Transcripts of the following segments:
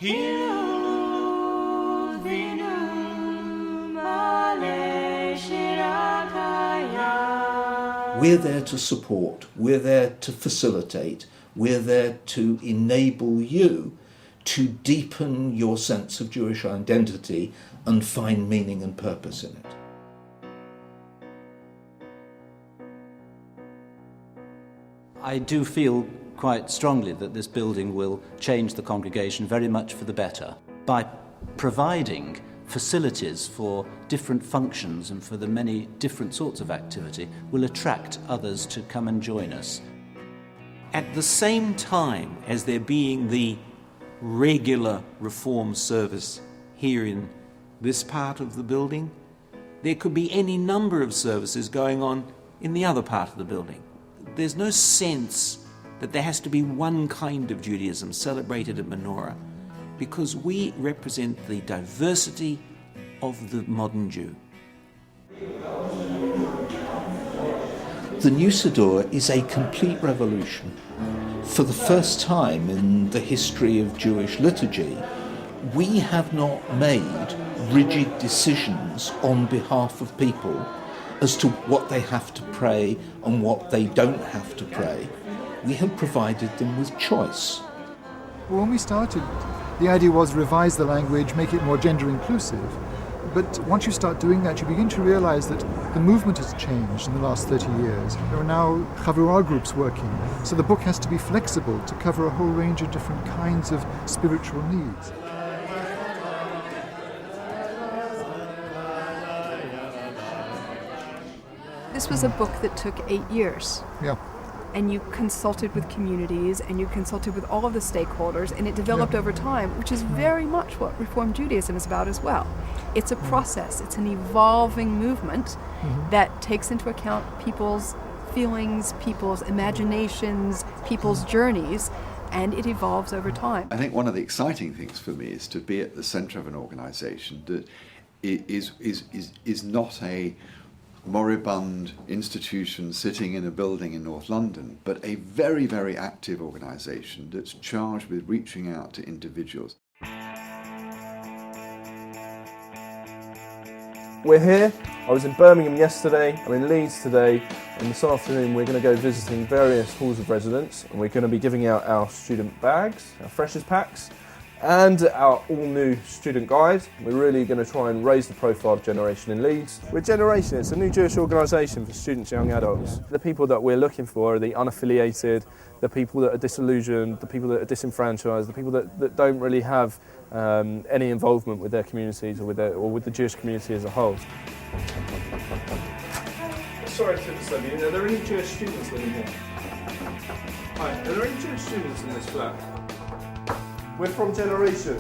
We're there to support, we're there to facilitate, we're there to enable you to deepen your sense of Jewish identity and find meaning and purpose in it. I do feel quite strongly that this building will change the congregation very much for the better by providing facilities for different functions and for the many different sorts of activity will attract others to come and join us. At the same time as there being the regular Reform service here in this part of the building, there could be any number of services going on in the other part of the building. There's no sense that there has to be one kind of Judaism celebrated at Menorah, because we represent the diversity of the modern Jew. The new Siddur is a complete revolution. For the first time in the history of Jewish liturgy, we have not made rigid decisions on behalf of people as to what they have to pray and what they don't have to pray. We have provided them with choice. When we started, the idea was revise the language, make it more gender inclusive. But once you start doing that, you begin to realize that the movement has changed in the last 30 years. There are now Chavurah groups working, so the book has to be flexible to cover a whole range of different kinds of spiritual needs. This was a book that took 8 years. Yeah. And you consulted with communities and you consulted with all of the stakeholders, and it developed over time, which is very much what Reform Judaism is about as well. It's a process, it's an evolving movement that takes into account people's feelings, people's imaginations, people's journeys, and it evolves over time. I think one of the exciting things for me is to be at the centre of an organisation that is not a moribund institution sitting in a building in North London, but a very, very active organisation that's charged with reaching out to individuals. We're here. I was in Birmingham yesterday, I'm in Leeds today, and this afternoon we're going to go visiting various halls of residence, and we're going to be giving out our student bags, our freshers packs, and our all-new student guide. We're really going to try and raise the profile of Generation in Leeds. We're Generation, it's a new Jewish organisation for students, young adults. The people that we're looking for are the unaffiliated, the people that are disillusioned, the people that are disenfranchised, the people that don't really have any involvement with their communities or with the Jewish community as a whole. Sorry to disturb you, are there any Jewish students living here? Hi, are there any Jewish students in this flat? We're from Generation,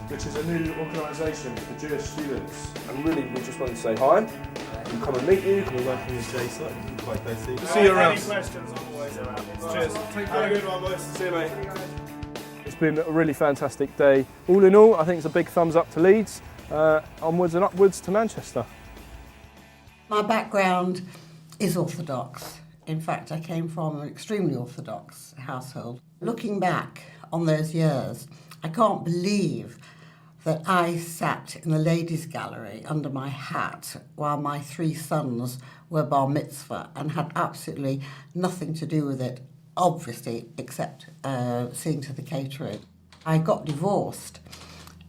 which is a new organisation for the Jewish students. And really, we just wanted to say hi and come and meet you. We're working with Jason, quite closely. See you around. Any questions on the way around? Cheers. Take care. Have a good one, boys. See you, mate. It's been a really fantastic day. All in all, I think it's a big thumbs up to Leeds, onwards and upwards to Manchester. My background is Orthodox. In fact, I came from an extremely Orthodox household. Looking back on those years, I can't believe that I sat in the ladies' gallery under my hat while my 3 sons were bar mitzvah and had absolutely nothing to do with it, obviously, except seeing to the catering. I got divorced,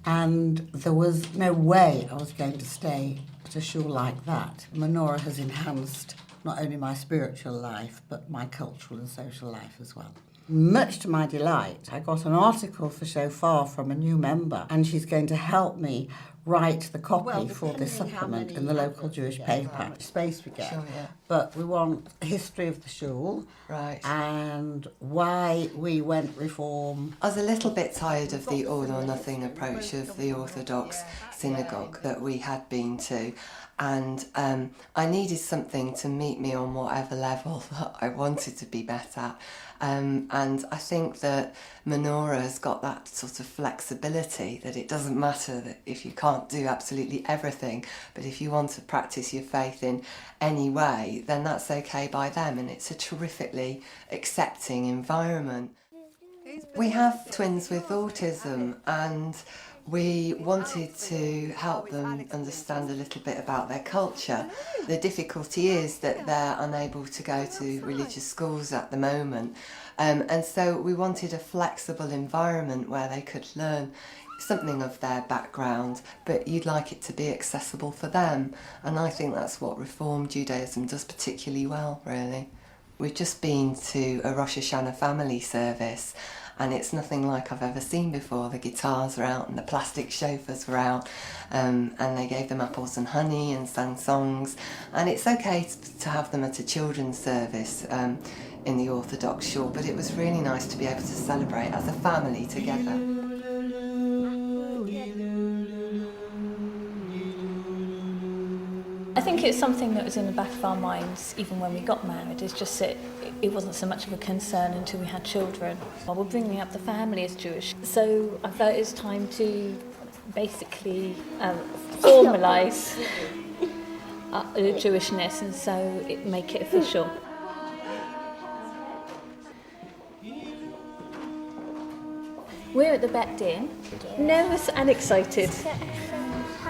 and there was no way I was going to stay at a shul like that. Menorah has enhanced not only my spiritual life, but my cultural and social life as well. Much to my delight, I got an article for Shofar from a new member, and she's going to help me write the copy for this supplement in the local Jewish paper. Space we get. Sure, yeah. But we want a history of the shul, right, and why we went Reform. I was a little bit tired of the all or nothing approach of the Orthodox synagogue that we had been to, and I needed something to meet me on whatever level that I wanted to be better. And I think that Menorah has got that sort of flexibility, that it doesn't matter that if you can't do absolutely everything, but if you want to practice your faith in any way, then that's okay by them, and it's a terrifically accepting environment. We have twins with autism, and we wanted to help them understand a little bit about their culture. The difficulty is that they're unable to go to religious schools at the moment, and so we wanted a flexible environment where they could learn something of their background, but you'd like it to be accessible for them, and I think that's what Reform Judaism does particularly well, really. We've just been to a Rosh Hashanah family service, and it's nothing like I've ever seen before. The guitars were out and the plastic chauffeurs were out, and they gave them apples and honey and sang songs, and it's okay to have them at a children's service in the Orthodox, sure, but it was really nice to be able to celebrate as a family together. I think it's something that was in the back of our minds even when we got married. It's just that it wasn't so much of a concern until we had children. Well, we're bringing up the family as Jewish, so I felt it's time to basically formalise Jewishness, and so make it official. We're at the Beit Din, nervous and excited.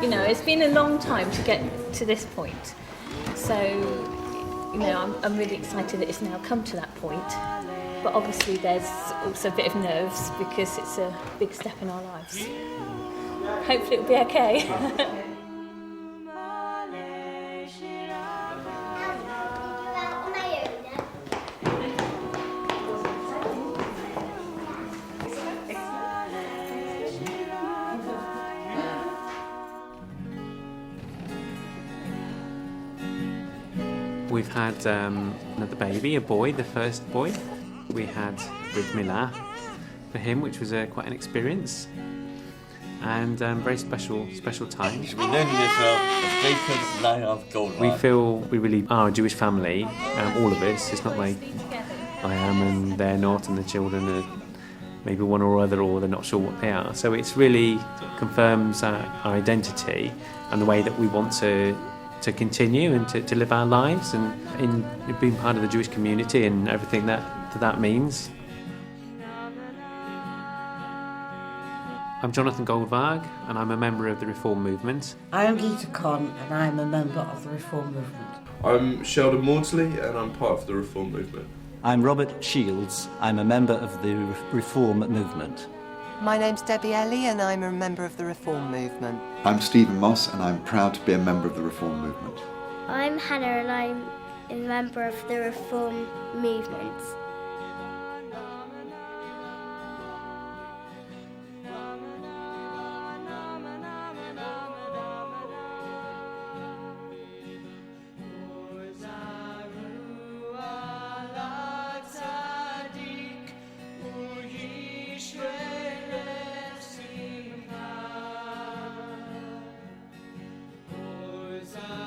You know, it's been a long time to get to this point. So, you know, I'm really excited that it's now come to that point. But obviously there's also a bit of nerves because it's a big step in our lives. Hopefully it'll be okay. We've had another baby, a boy, the first boy. We had Brit Milah for him, which was quite an experience, and very special time. We known in Israel as Bayfield line of Goldwag. We feel we really are a Jewish family, all of us. It's not like I am and they're not, and the children are maybe one or other, or they're not sure what they are. So it's really confirms our identity and the way that we want to continue and to live our lives, and in being part of the Jewish community and everything that means. I'm Jonathan Goldwag, and I'm a member of the Reform movement. I am Gita Conn, and I am a member of the Reform movement. I'm Sheldon Mordsley, and I'm part of the Reform movement. I'm Robert Shields. I'm a member of the Reform movement. My name's Debby Elley, and I'm a member of the Reform movement. I'm Stephen Moss, and I'm proud to be a member of the Reform movement. I'm Hannah, and I'm a member of the Reform movement. Hosanna.